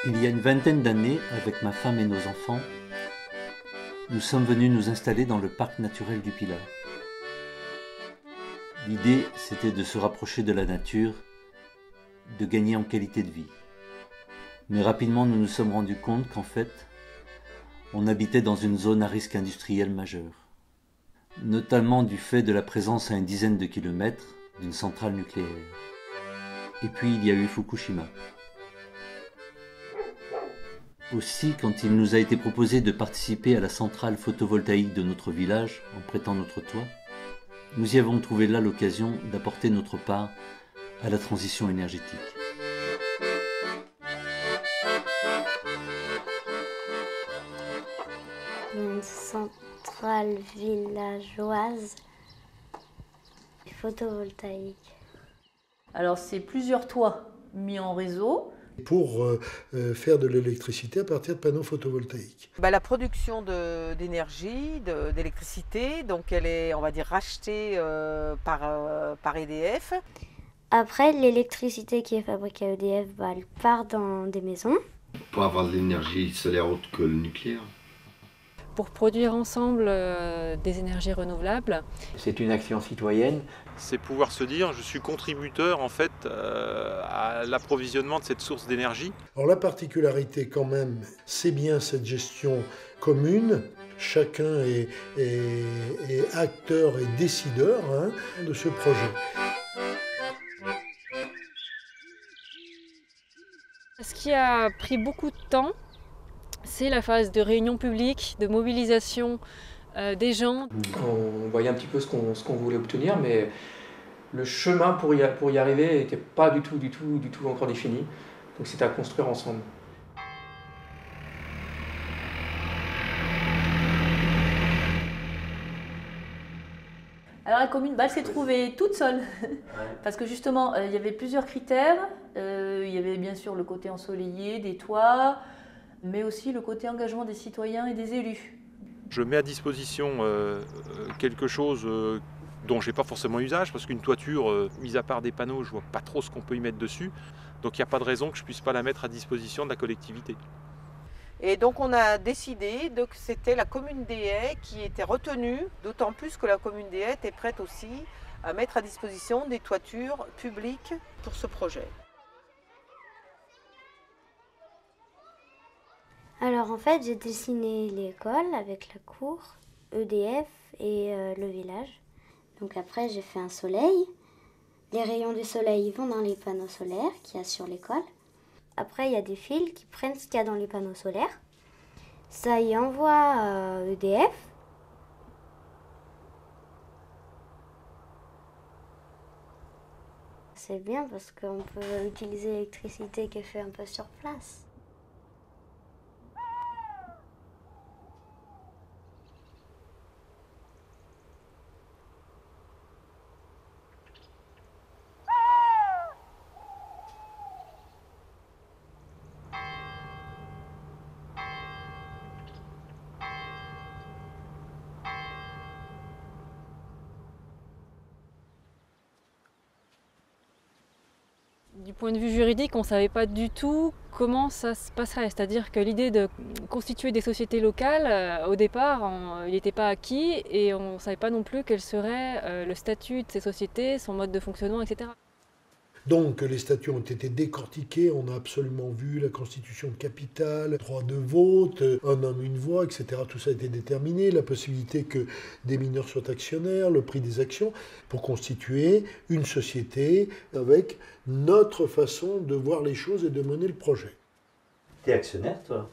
Il y a une vingtaine d'années, avec ma femme et nos enfants, nous sommes venus nous installer dans le parc naturel du Pilat. L'idée, c'était de se rapprocher de la nature, de gagner en qualité de vie. Mais rapidement, nous nous sommes rendus compte qu'en fait, on habitait dans une zone à risque industriel majeur, notamment du fait de la présence à une dizaine de kilomètres d'une centrale nucléaire. Et puis il y a eu Fukushima. Aussi, quand il nous a été proposé de participer à la centrale photovoltaïque de notre village en prêtant notre toit, nous y avons trouvé là l'occasion d'apporter notre part à la transition énergétique. Une centrale villageoise photovoltaïque. Alors c'est plusieurs toits mis en réseau. Pour faire de l'électricité à partir de panneaux photovoltaïques. La production d'énergie, d'électricité, donc elle est, on va dire, rachetée par EDF. Après, l'électricité qui est fabriquée à EDF, elle part dans des maisons. Pour avoir de l'énergie solaire autre que le nucléaire. Pour produire ensemble des énergies renouvelables. C'est une action citoyenne. C'est pouvoir se dire je suis contributeur en fait à l'approvisionnement de cette source d'énergie. Alors la particularité quand même, c'est bien cette gestion commune. Chacun est acteur et décideur de ce projet. Ce qui a pris beaucoup de temps, c'est la phase de réunion publique, de mobilisation des gens. On voyait un petit peu ce qu'on voulait obtenir, mais le chemin pour y arriver n'était pas du tout encore défini. Donc c'était à construire ensemble. Alors la commune, elle s'est trouvée toute seule, parce que justement, il y avait plusieurs critères. Il y avait bien sûr le côté ensoleillé, des toits, mais aussi le côté engagement des citoyens et des élus. Je mets à disposition quelque chose dont je n'ai pas forcément usage, parce qu'une toiture, mis à part des panneaux, je ne vois pas trop ce qu'on peut y mettre dessus. Donc il n'y a pas de raison que je ne puisse pas la mettre à disposition de la collectivité. Et donc on a décidé que c'était la commune des Haies qui était retenue, d'autant plus que la commune des Haies était prête aussi à mettre à disposition des toitures publiques pour ce projet. Alors en fait, j'ai dessiné l'école avec la cour, EDF et le village. Donc après, j'ai fait un soleil. Les rayons du soleil vont dans les panneaux solaires qu'il y a sur l'école. Après, il y a des fils qui prennent ce qu'il y a dans les panneaux solaires. Ça y envoie EDF. C'est bien parce qu'on peut utiliser l'électricité qui est faite un peu sur place. Du point de vue juridique, on ne savait pas du tout comment ça se passerait. C'est-à-dire que l'idée de constituer des sociétés locales, au départ, il n'était pas acquis et on ne savait pas non plus quel serait le statut de ces sociétés, son mode de fonctionnement, etc. Donc les statuts ont été décortiqués, on a absolument vu la constitution de capital, droit de vote, un homme, une voix, etc. Tout ça a été déterminé, la possibilité que des mineurs soient actionnaires, le prix des actions, pour constituer une société avec notre façon de voir les choses et de mener le projet. T'es actionnaire, toi?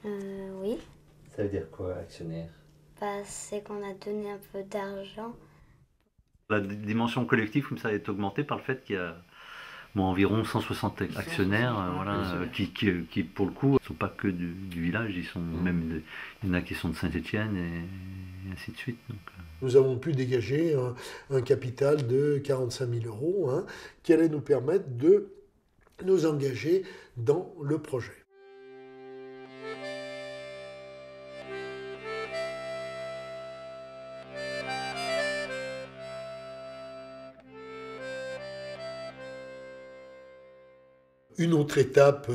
Oui. Ça veut dire quoi, actionnaire? C'est qu'on a donné un peu d'argent. La dimension collective, comme ça, est augmentée par le fait qu'il y a environ 160 actionnaires, qui pour le coup ne sont pas que du village, ils sont même, il y en a qui sont de Saint-Étienne et ainsi de suite. Donc. Nous avons pu dégager un capital de 45 000 euros qui allait nous permettre de nous engager dans le projet. Une autre étape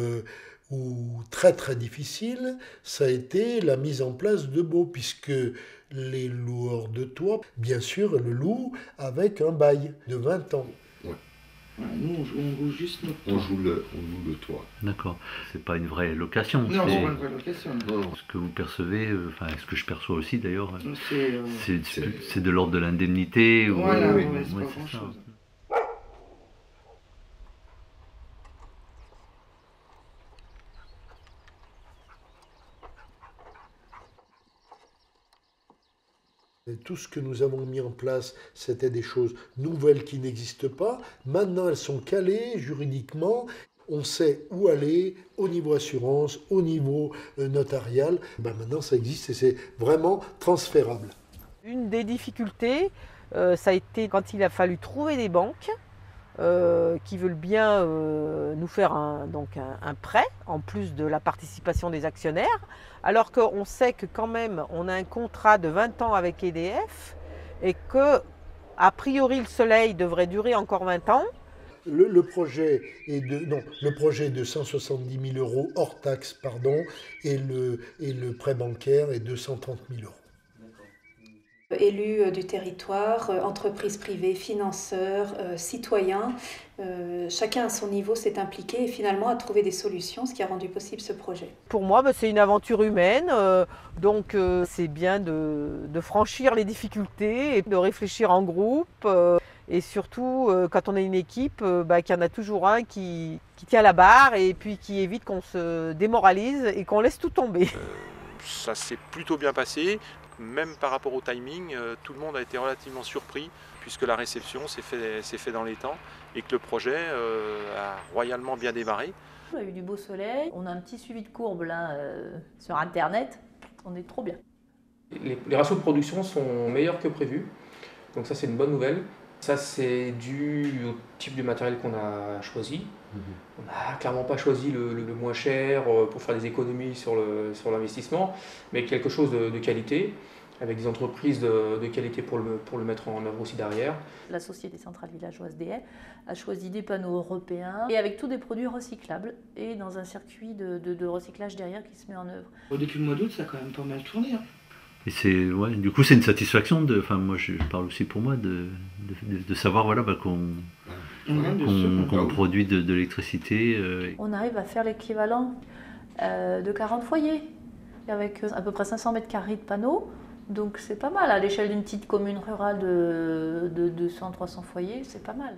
ou très très difficile, ça a été la mise en place de baux, puisque les loueurs de toit, bien sûr, le louent avec un bail de 20 ans. Voilà, nous, on loue juste notre toit. On loue le toit. D'accord. C'est pas une vraie location. Non, c'est pas une vraie location. Ce que vous percevez, enfin, ce que je perçois aussi d'ailleurs, C'est c'est de l'ordre de l'indemnité. Voilà, ou... c'est pas c'est grand-chose. Et tout ce que nous avons mis en place, c'était des choses nouvelles qui n'existent pas. Maintenant, elles sont calées juridiquement. On sait où aller au niveau assurance, au niveau notarial. Maintenant, ça existe et c'est vraiment transférable. Une des difficultés, ça a été quand il a fallu trouver des banques qui veulent bien nous faire un prêt, en plus de la participation des actionnaires, alors qu'on sait que quand même on a un contrat de 20 ans avec EDF et que, a priori, le soleil devrait durer encore 20 ans. Le projet est de 170 000 euros hors taxe, pardon, et le prêt bancaire est de 130 000 euros. Élus du territoire, entreprises privées, financeurs, citoyens, chacun à son niveau s'est impliqué et finalement a trouvé des solutions, ce qui a rendu possible ce projet. Pour moi, c'est une aventure humaine, donc c'est bien de franchir les difficultés et de réfléchir en groupe. Et surtout, quand on a une équipe, qu'il y en a toujours un qui tient la barre et puis qui évite qu'on se démoralise et qu'on laisse tout tomber. Ça s'est plutôt bien passé. Même par rapport au timing, tout le monde a été relativement surpris puisque la réception s'est fait dans les temps et que le projet a royalement bien démarré. On a eu du beau soleil, on a un petit suivi de courbe là sur internet, on est trop bien. Les ratios de production sont meilleurs que prévu, donc ça c'est une bonne nouvelle. Ça c'est dû au type de matériel qu'on a choisi. On n'a clairement pas choisi le moins cher pour faire des économies sur l'investissement, mais quelque chose de qualité, avec des entreprises de qualité pour le mettre en œuvre aussi derrière. La Société Centrale Villageoise des Haies a choisi des panneaux européens et avec tous des produits recyclables et dans un circuit de recyclage derrière qui se met en œuvre. Depuis le mois d'août, ça a quand même pas mal tourné. Hein. Et du coup, c'est une satisfaction, moi je parle aussi pour moi, de savoir qu'on produit de l'électricité. On arrive à faire l'équivalent de 40 foyers, avec à peu près 500 mètres carrés de panneaux. Donc c'est pas mal, à l'échelle d'une petite commune rurale de 200-300 foyers, c'est pas mal.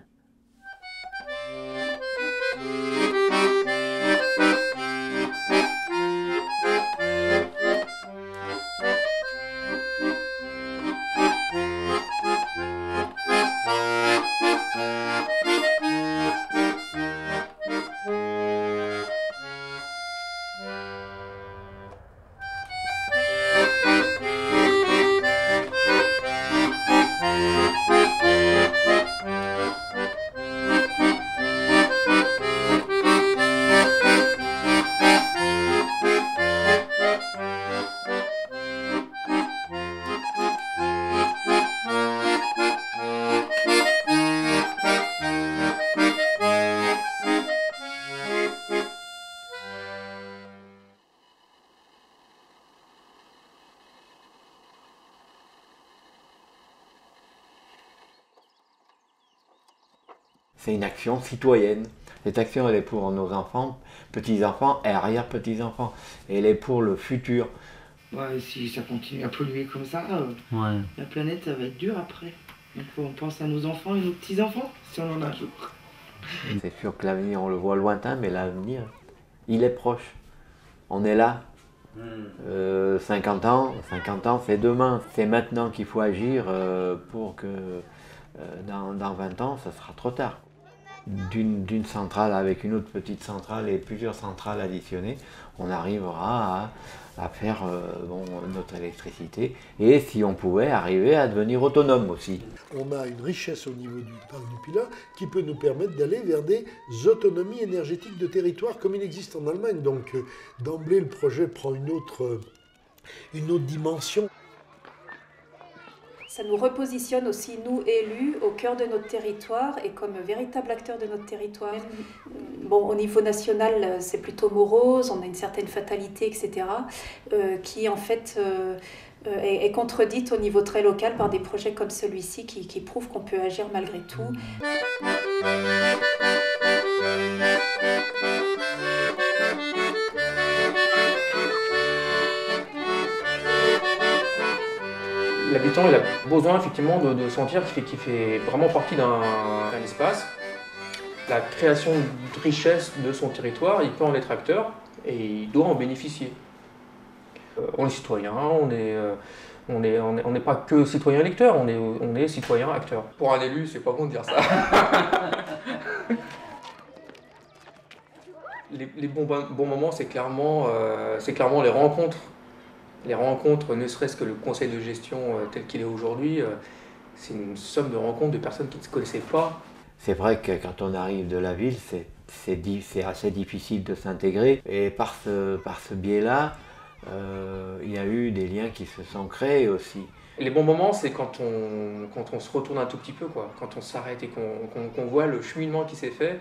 C'est une action citoyenne. Cette action, elle est pour nos enfants, petits-enfants et arrière-petits-enfants. Et elle est pour le futur. Ouais, si ça continue à polluer comme ça, la planète, ça va être dur après. Donc on pense à nos enfants et nos petits-enfants, si on en a un jour. C'est sûr que l'avenir, on le voit lointain, mais l'avenir, il est proche. On est là. 50 ans, c'est demain. C'est maintenant qu'il faut agir pour que dans 20 ans, ça sera trop tard. D'une centrale avec une autre petite centrale et plusieurs centrales additionnées, on arrivera à faire notre électricité et si on pouvait arriver à devenir autonome aussi. On a une richesse au niveau du parc du Pilat qui peut nous permettre d'aller vers des autonomies énergétiques de territoire comme il existe en Allemagne. Donc d'emblée, le projet prend une autre dimension. Ça nous repositionne aussi, nous élus, au cœur de notre territoire et comme véritables acteurs de notre territoire. Bon, au niveau national, c'est plutôt morose, on a une certaine fatalité, etc., qui en fait est contredite au niveau très local par des projets comme celui-ci qui prouvent qu'on peut agir malgré tout. L'habitant il a besoin effectivement de sentir qu'il fait vraiment partie d'un espace. La création de richesse de son territoire, il peut en être acteur et il doit en bénéficier. On est citoyen, on n'est pas que citoyen électeur, on est citoyen acteur. Pour un élu, c'est pas bon de dire ça. Les bons moments, c'est clairement les rencontres. Les rencontres, ne serait-ce que le conseil de gestion tel qu'il est aujourd'hui, c'est une somme de rencontres de personnes qui ne se connaissaient pas. C'est vrai que quand on arrive de la ville, c'est assez difficile de s'intégrer. Et par ce biais-là, il y a eu des liens qui se sont créés aussi. Les bons moments, c'est quand on se retourne un tout petit peu, quoi. Quand on s'arrête et qu'on voit le cheminement qui s'est fait.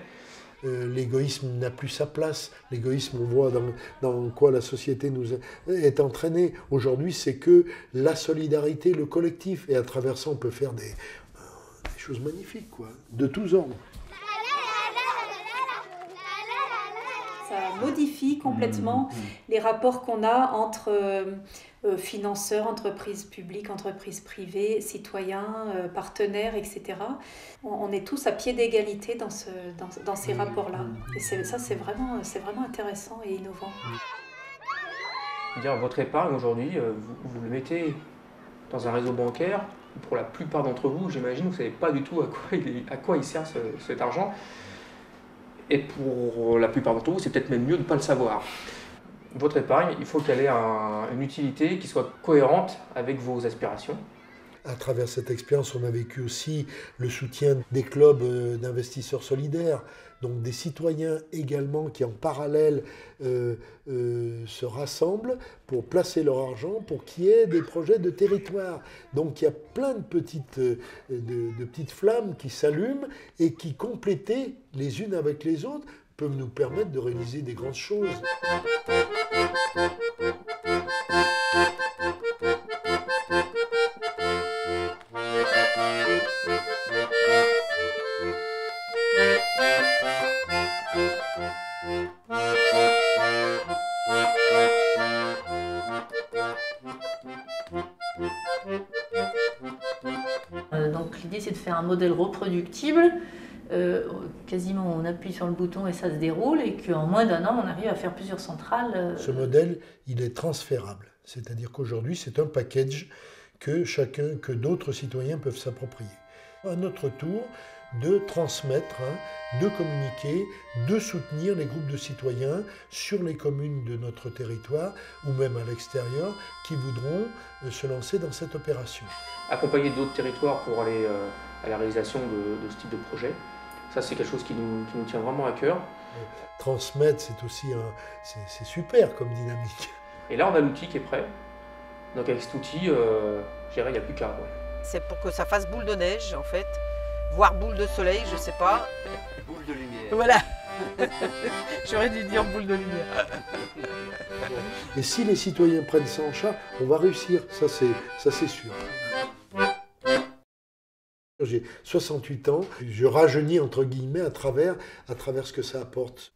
L'égoïsme n'a plus sa place. L'égoïsme, on voit dans quoi la société nous est entraînée. Aujourd'hui, c'est que la solidarité, le collectif. Et à travers ça, on peut faire des choses magnifiques, quoi, de tous ordres. Ça modifie complètement les rapports qu'on a entre financeurs, entreprises publiques, entreprises privées, citoyens, partenaires, etc. On est tous à pied d'égalité dans ces rapports-là. Et ça, c'est vraiment intéressant et innovant. Votre épargne aujourd'hui, vous le mettez dans un réseau bancaire. Pour la plupart d'entre vous, j'imagine, vous ne savez pas du tout à quoi il sert cet argent. Et pour la plupart d'entre vous, c'est peut-être même mieux de ne pas le savoir. Votre épargne, il faut qu'elle ait une utilité qui soit cohérente avec vos aspirations. À travers cette expérience, on a vécu aussi le soutien des clubs d'investisseurs solidaires, donc des citoyens également qui en parallèle se rassemblent pour placer leur argent, pour qu'il y ait des projets de territoire. Donc il y a plein de petites flammes qui s'allument et qui, complétées les unes avec les autres, peuvent nous permettre de réaliser des grandes choses. Donc l'idée c'est de faire un modèle reproductible. Quasiment on appuie sur le bouton et ça se déroule et qu'en moins d'1 an on arrive à faire plusieurs centrales. Ce modèle il est transférable, c'est-à-dire qu'aujourd'hui c'est un package que d'autres citoyens peuvent s'approprier. À notre tour de transmettre, de communiquer, de soutenir les groupes de citoyens sur les communes de notre territoire ou même à l'extérieur qui voudront se lancer dans cette opération. Accompagner d'autres territoires pour aller à la réalisation de ce type de projet, ça c'est quelque chose qui nous tient vraiment à cœur. Transmettre, c'est aussi c'est super comme dynamique. Et là on a l'outil qui est prêt, donc avec cet outil, je dirais il n'y a plus qu'à. Ouais. C'est pour que ça fasse boule de neige en fait. Voire boule de soleil, je sais pas. Boule de lumière. Voilà. J'aurais dû dire boule de lumière. Et si les citoyens prennent ça en charge, on va réussir, ça c'est sûr. J'ai 68 ans, je rajeunis entre guillemets à travers ce que ça apporte.